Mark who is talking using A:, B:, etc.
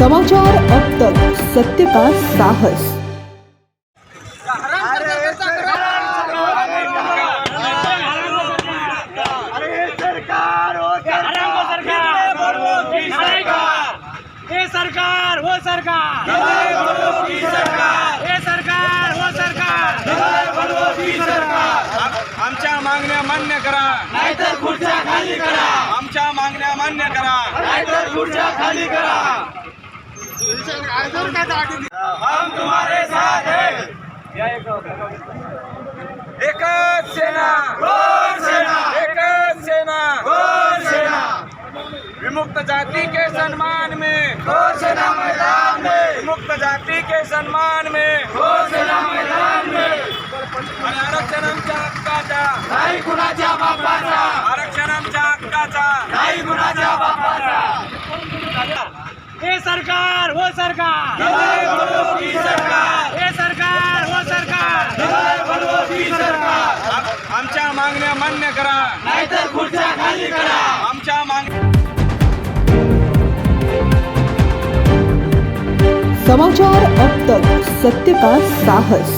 A: समाचार अब तक, सत्य का साहस।
B: हे सरकार वो सरकार, हे सरकार वो सरकार,
C: आमच्या मागण्या मान्य करा,
B: नाहीतर खुर्च्या खाली करा,
C: आमच्या मागण्या मान्य करा,
B: नाहीतर खुर्च्या खाली करा। हम तुम्हारे साथ हैं।
C: एकच सेना,
B: घोर सेना,
C: एकच सेना,
B: घोर सेना,
C: विमुक्त जाति के सम्मान में,
B: घोर सेना मैदान में,
C: विमुक्त जाति के सम्मान में,
B: घोर सेना मैदान में।
C: आणि आरक्षण आमच्या हक्काचा,
B: नाही कुणाच्या बापाचा,
C: आरक्षण आमच्या हक्काचा,
B: नाही कुणाच्या बापाचा। हे सरकार वो सरकार, की सरकार, हे सरकार वो सरकार, की सरकार,
C: आमच्या मागण्या मान्य करा,
B: नाहीतर खुर्च्या खाली करा।
C: आमच्या मागण्या
A: समाचार अब तक, सत्य का साहस।